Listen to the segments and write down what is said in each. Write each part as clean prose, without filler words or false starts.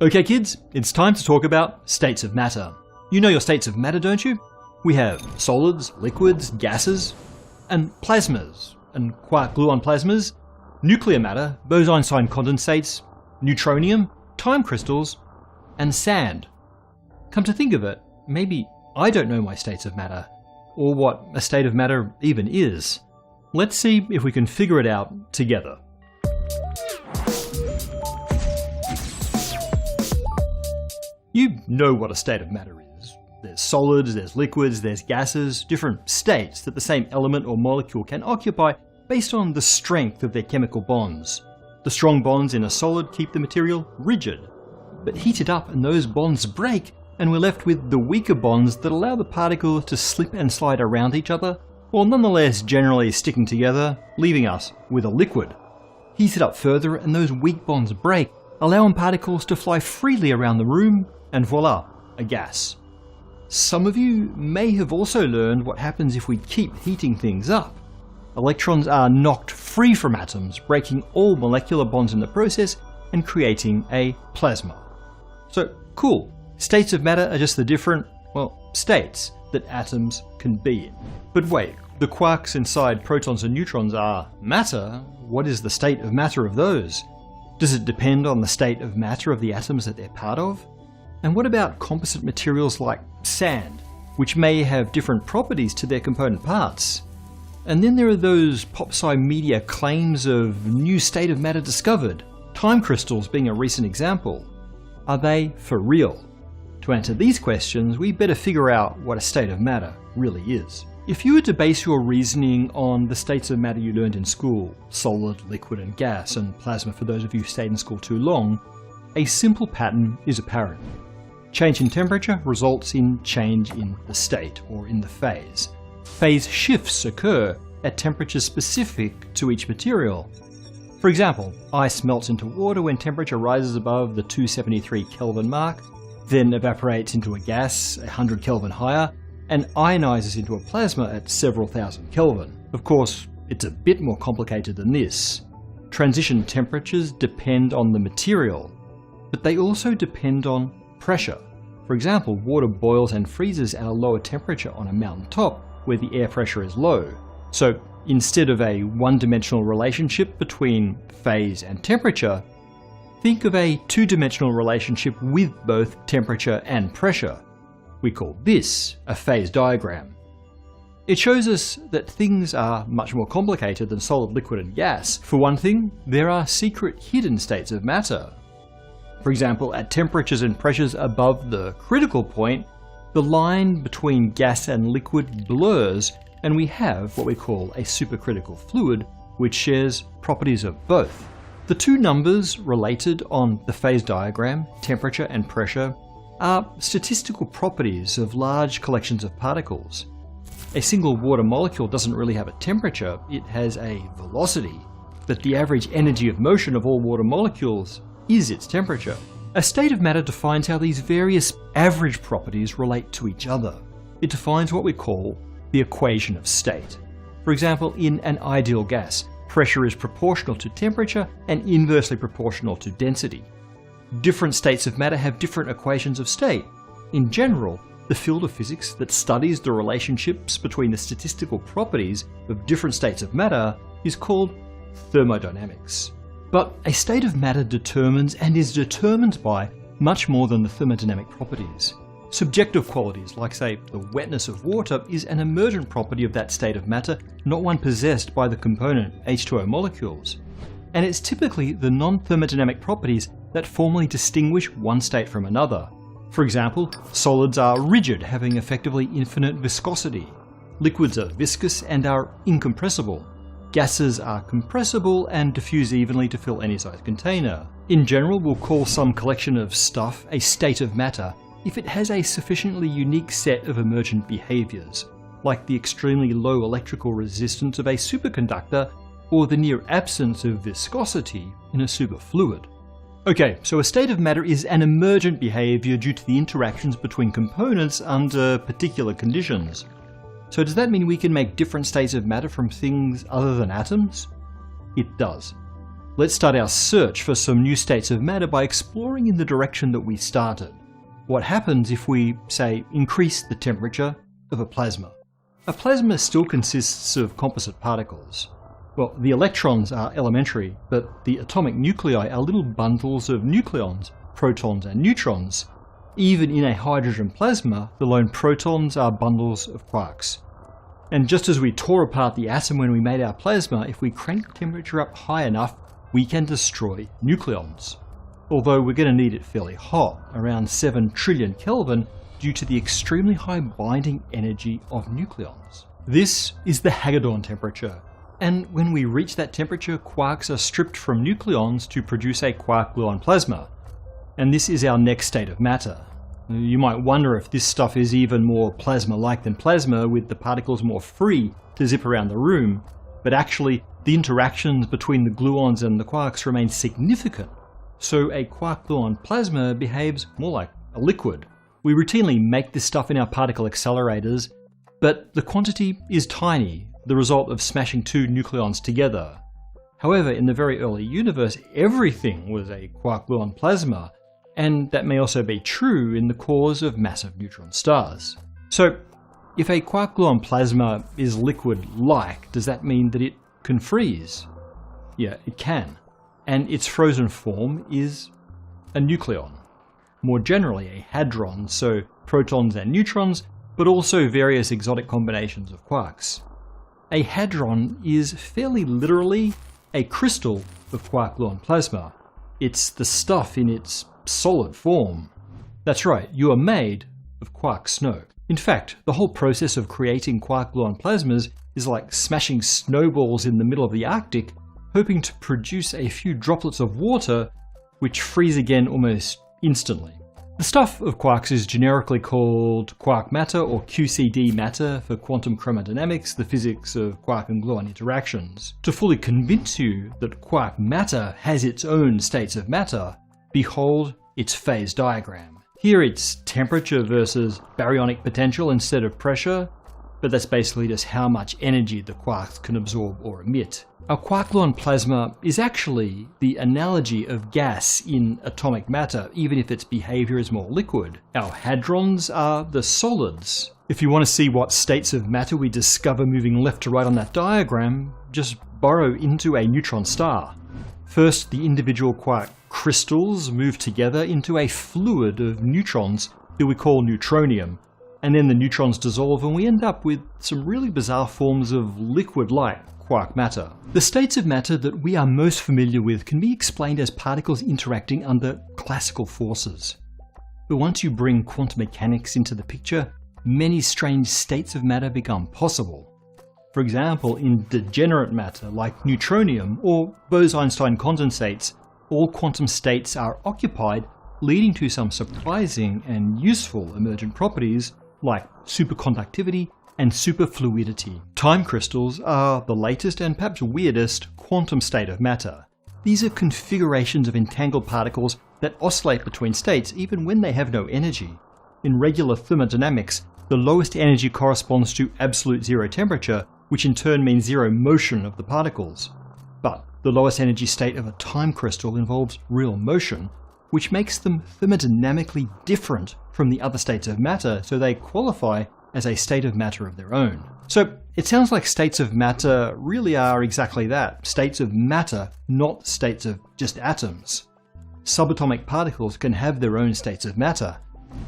Okay kids, it's time to talk about states of matter. You know your states of matter, don't you? We have solids, liquids, gases, and plasmas, and quark-gluon plasmas, nuclear matter, Bose-Einstein condensates, neutronium, time crystals, and sand. Come to think of it, maybe I don't know my states of matter, or what a state of matter even is. Let's see if we can figure it out together. You know what a state of matter is. There's solids, there's liquids, there's gases, different states that the same element or molecule can occupy based on the strength of their chemical bonds. The strong bonds in a solid keep the material rigid, but heat it up and those bonds break, and we're left with the weaker bonds that allow the particles to slip and slide around each other, while nonetheless generally sticking together, leaving us with a liquid. Heat it up further and those weak bonds break, allowing particles to fly freely around the room, and voila, a gas. Some of you may have also learned what happens if we keep heating things up. Electrons are knocked free from atoms, breaking all molecular bonds in the process and creating a plasma. So cool, states of matter are just the different, states that atoms can be in. But wait, the quarks inside protons and neutrons are matter. What is the state of matter of those? Does it depend on the state of matter of the atoms that they're part of? And what about composite materials like sand, which may have different properties to their component parts? And then there are those pop-sci media claims of new state of matter discovered, time crystals being a recent example. Are they for real? To answer these questions, we better figure out what a state of matter really is. If you were to base your reasoning on the states of matter you learned in school, solid, liquid and gas, and plasma for those of you who stayed in school too long, a simple pattern is apparent. Change in temperature results in change in the state, or in the phase. Phase shifts occur at temperatures specific to each material. For example, ice melts into water when temperature rises above the 273 Kelvin mark, then evaporates into a gas 100 Kelvin higher, and ionizes into a plasma at several thousand Kelvin. Of course, it's a bit more complicated than this. Transition temperatures depend on the material, but they also depend on pressure. For example, water boils and freezes at a lower temperature on a mountain top where the air pressure is low. So instead of a one-dimensional relationship between phase and temperature, think of a two-dimensional relationship with both temperature and pressure. We call this a phase diagram. It shows us that things are much more complicated than solid, liquid and gas. For one thing, there are secret hidden states of matter. For example, at temperatures and pressures above the critical point, the line between gas and liquid blurs, and we have what we call a supercritical fluid, which shares properties of both. The two numbers related on the phase diagram, temperature and pressure, are statistical properties of large collections of particles. A single water molecule doesn't really have a temperature, it has a velocity, but the average energy of motion of all water molecules is its temperature. A state of matter defines how these various average properties relate to each other. It defines what we call the equation of state. For example, in an ideal gas, pressure is proportional to temperature and inversely proportional to density. Different states of matter have different equations of state. In general, the field of physics that studies the relationships between the statistical properties of different states of matter is called thermodynamics. But a state of matter determines and is determined by much more than the thermodynamic properties. Subjective qualities, like say the wetness of water, is an emergent property of that state of matter, not one possessed by the component H2O molecules. And it's typically the non-thermodynamic properties that formally distinguish one state from another. For example, solids are rigid, having effectively infinite viscosity. Liquids are viscous and are incompressible. Gases are compressible and diffuse evenly to fill any size container. In general, we'll call some collection of stuff a state of matter if it has a sufficiently unique set of emergent behaviours, like the extremely low electrical resistance of a superconductor or the near absence of viscosity in a superfluid. Okay, so a state of matter is an emergent behaviour due to the interactions between components under particular conditions. So does that mean we can make different states of matter from things other than atoms? It does. let's start our search for some new states of matter by exploring in the direction that we started. What happens if we, say, increase the temperature of a plasma? A plasma still consists of composite particles. Well, the electrons are elementary, but the atomic nuclei are little bundles of nucleons, protons and neutrons. Even in a hydrogen plasma, the lone protons are bundles of quarks. And just as we tore apart the atom when we made our plasma, if we crank the temperature up high enough, we can destroy nucleons. Although we're going to need it fairly hot, around 7 trillion Kelvin, due to the extremely high binding energy of nucleons. This is the Hagedorn temperature, and when we reach that temperature, quarks are stripped from nucleons to produce a quark-gluon plasma. And this is our next state of matter. You might wonder if this stuff is even more plasma-like than plasma, with the particles more free to zip around the room, but actually the interactions between the gluons and the quarks remain significant. So a quark-gluon plasma behaves more like a liquid. We routinely make this stuff in our particle accelerators, but the quantity is tiny, the result of smashing two nucleons together. However, in the very early universe, everything was a quark-gluon plasma, and that may also be true in the cores of massive neutron stars. So, if a quark-gluon plasma is liquid-like, does that mean that it can freeze? Yeah, it can. And its frozen form is a nucleon. More generally, a hadron, so protons and neutrons, but also various exotic combinations of quarks. A hadron is fairly literally a crystal of quark-gluon plasma. It's the stuff in its solid form. That's right, you are made of quark snow. In fact, the whole process of creating quark-gluon plasmas is like smashing snowballs in the middle of the Arctic, hoping to produce a few droplets of water, which freeze again almost instantly. The stuff of quarks is generically called quark matter, or QCD matter for quantum chromodynamics, the physics of quark and gluon interactions. To fully convince you that quark matter has its own states of matter, behold its phase diagram. Here it's temperature versus baryonic potential instead of pressure, but that's basically just how much energy the quarks can absorb or emit. Our quark-gluon plasma is actually the analogy of gas in atomic matter, even if its behavior is more liquid. Our hadrons are the solids. If you want to see what states of matter we discover moving left to right on that diagram, just burrow into a neutron star. First, the individual quark crystals move together into a fluid of neutrons that we call neutronium, and then the neutrons dissolve and we end up with some really bizarre forms of liquid-like quark matter. The states of matter that we are most familiar with can be explained as particles interacting under classical forces. But once you bring quantum mechanics into the picture, many strange states of matter become possible. For example, in degenerate matter like neutronium or Bose-Einstein condensates, all quantum states are occupied, leading to some surprising and useful emergent properties like superconductivity and superfluidity. Time crystals are the latest and perhaps weirdest quantum state of matter. These are configurations of entangled particles that oscillate between states even when they have no energy. In regular thermodynamics, the lowest energy corresponds to absolute zero temperature, which in turn means zero motion of the particles. But the lowest energy state of a time crystal involves real motion, which makes them thermodynamically different from the other states of matter, so they qualify as a state of matter of their own. So it sounds like states of matter really are exactly that, states of matter, not states of just atoms. Subatomic particles can have their own states of matter,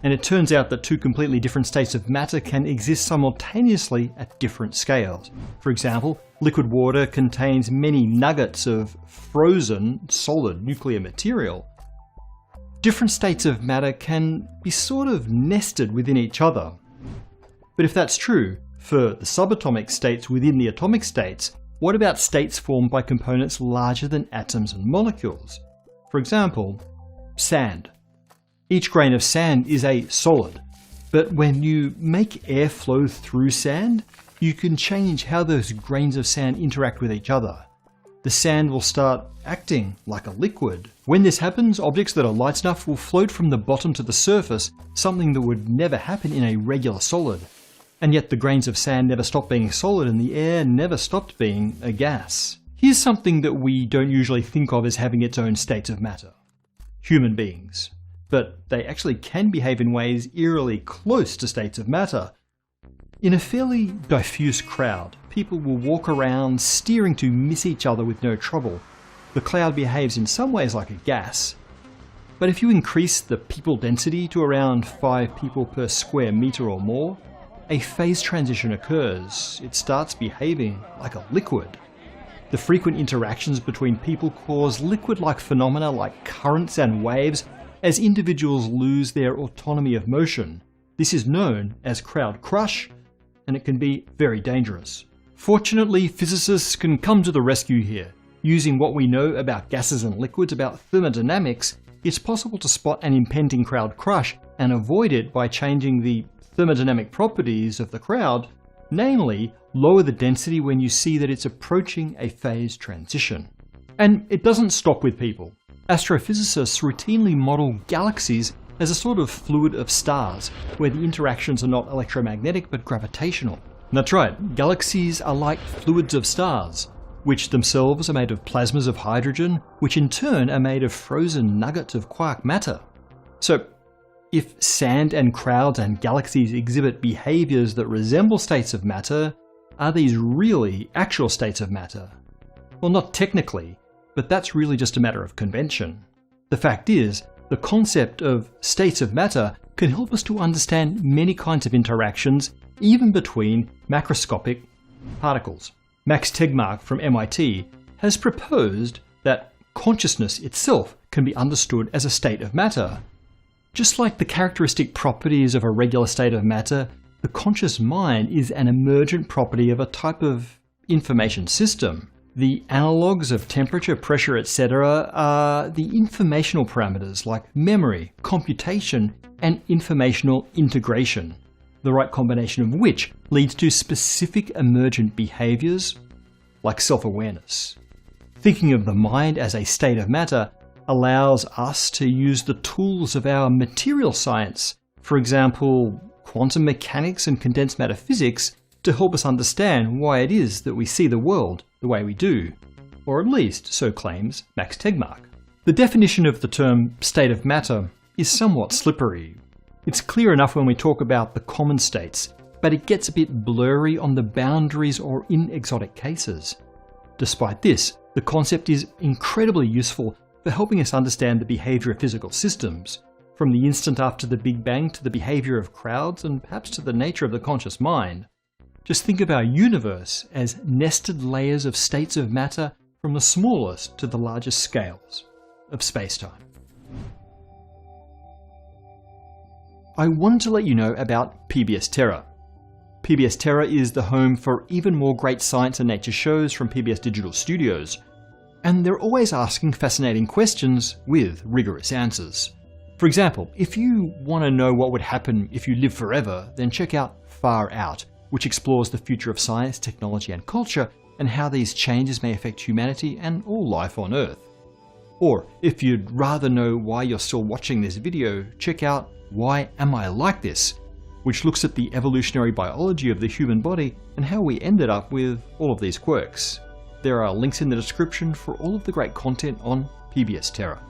and it turns out that two completely different states of matter can exist simultaneously at different scales. For example, liquid water contains many nuggets of frozen, solid nuclear material. Different states of matter can be sort of nested within each other. But if that's true, for the subatomic states within the atomic states, what about states formed by components larger than atoms and molecules? For example, sand. Each grain of sand is a solid, but when you make air flow through sand, you can change how those grains of sand interact with each other. The sand will start acting like a liquid. When this happens, objects that are light enough will float from the bottom to the surface, something that would never happen in a regular solid. And yet the grains of sand never stopped being solid and the air never stopped being a gas. Here's something that we don't usually think of as having its own states of matter. Human beings. But they actually can behave in ways eerily close to states of matter. In a fairly diffuse crowd, people will walk around steering to miss each other with no trouble. The cloud behaves in some ways like a gas. But if you increase the people density to around 5 people per square metre or more, a phase transition occurs. It starts behaving like a liquid. The frequent interactions between people cause liquid-like phenomena like currents and waves as individuals lose their autonomy of motion. This is known as crowd crush, and it can be very dangerous. Fortunately, physicists can come to the rescue here. Using what we know about gases and liquids, about thermodynamics, it's possible to spot an impending crowd crush and avoid it by changing the thermodynamic properties of the crowd, namely, lower the density when you see that it's approaching a phase transition. And it doesn't stop with people. Astrophysicists routinely model galaxies as a sort of fluid of stars, where the interactions are not electromagnetic but gravitational. That's right, galaxies are like fluids of stars, which themselves are made of plasmas of hydrogen, which in turn are made of frozen nuggets of quark matter. So, if sand and crowds and galaxies exhibit behaviours that resemble states of matter, are these really actual states of matter? Well, not technically, but that's really just a matter of convention. The fact is, the concept of states of matter can help us to understand many kinds of interactions, even between macroscopic particles. Max Tegmark from MIT has proposed that consciousness itself can be understood as a state of matter. Just like the characteristic properties of a regular state of matter, the conscious mind is an emergent property of a type of information system. The analogues of temperature, pressure, etc. are the informational parameters like memory, computation, and informational integration, the right combination of which leads to specific emergent behaviours like self-awareness. Thinking of the mind as a state of matter allows us to use the tools of our material science, for example, quantum mechanics and condensed matter physics, to help us understand why it is that we see the world the way we do, or at least so claims Max Tegmark. The definition of the term state of matter is somewhat slippery. It's clear enough when we talk about the common states, but it gets a bit blurry on the boundaries or in exotic cases. Despite this, the concept is incredibly useful for helping us understand the behaviour of physical systems, from the instant after the Big Bang to the behaviour of crowds and perhaps to the nature of the conscious mind. Just think of our universe as nested layers of states of matter from the smallest to the largest scales of space-time. I wanted to let you know about PBS Terra. PBS Terra is the home for even more great science and nature shows from PBS Digital Studios, and they're always asking fascinating questions with rigorous answers. For example, if you want to know what would happen if you live forever, then check out Far Out, which explores the future of science, technology and culture, and how these changes may affect humanity and all life on Earth. Or, if you'd rather know why you're still watching this video, check out Why Am I Like This?, which looks at the evolutionary biology of the human body and how we ended up with all of these quirks. There are links in the description for all of the great content on PBS Terra.